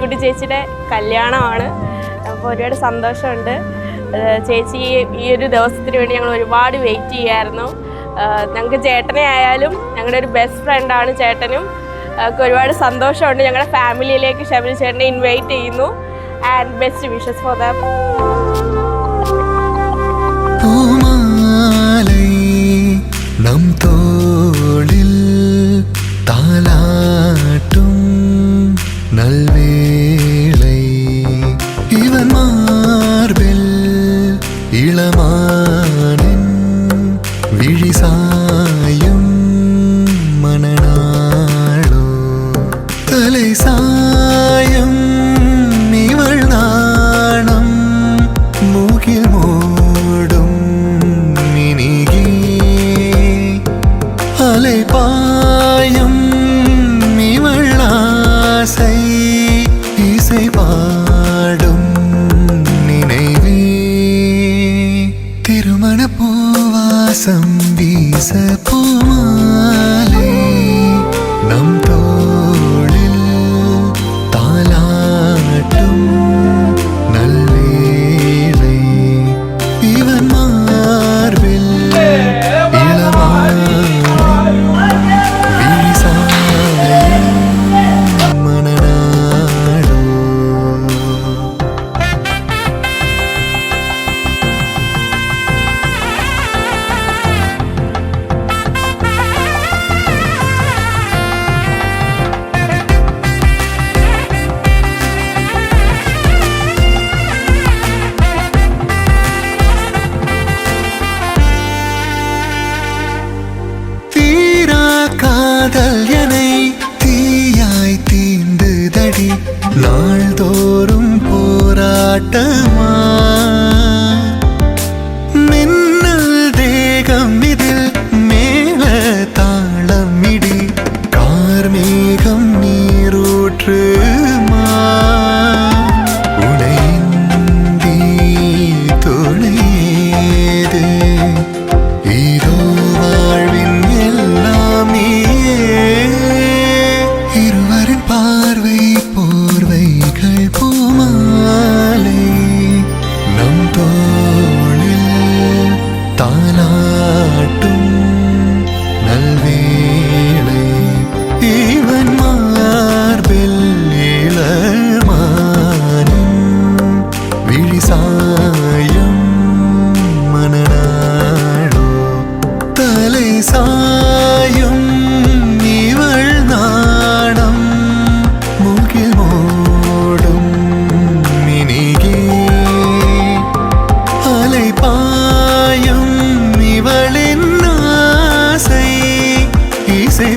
മേരിക്കുട്ടി ചേച്ചിയുടെ കല്യാണമാണ്. അപ്പോൾ ഒരുപാട് സന്തോഷമുണ്ട്. ചേച്ചി ഈ ഒരു ദിവസത്തിന് വേണ്ടി ഞങ്ങൾ ഒരുപാട് വെയിറ്റ് ചെയ്യായിരുന്നു. ഞങ്ങൾക്ക് ചേട്ടനെ ആയാലും ഞങ്ങളുടെ ഒരു ബെസ്റ്റ് ഫ്രണ്ടാണ് ചേട്ടനും. ഒരുപാട് സന്തോഷമുണ്ട്. ഞങ്ങളുടെ ഫാമിലിയിലേക്ക് ഷബിൽ ചേട്ടനെ ഇൻവൈറ്റ് ചെയ്യുന്നു. And best wishes for them. நம் தோளில் தாலாட்டும் நல்வேளை இவன் மார்பில் இளமானின் விழிசாயும் மணநாளோ தலை சாயம் இவள் நாணம் மூகில் மூடும் அலை பாயும் இவள் ஆசை இசை பாடும் நினைவே திருமண பூவாசம் வீச பூமாலை நம் தோளில் தாலாட்டும் நல்வேளை இவன் மார்பில் காதல் என்னை தீயாய் தீண்டுதடி நாள்தோறும் போராட்டமா மின்னல் தேகம் இதில் மேல தாளமிடி கார்மேகம் நீரூற்றுமா உனைந்தி துணையேது இதோ வாழ்வின் எல்லாமே இருவரின் பார்வை போர்வைகள் பூமாலை நம் தோளில் தாலாட்டும் நல்வேளை இவன் மார்பில் இளமானின் விழிசாயம் மணநாடோ தலை சாயும் இவள் நாணம் மூகில் மூடும் மினிகே அலை பாயும் இவளின் ஆசை இசை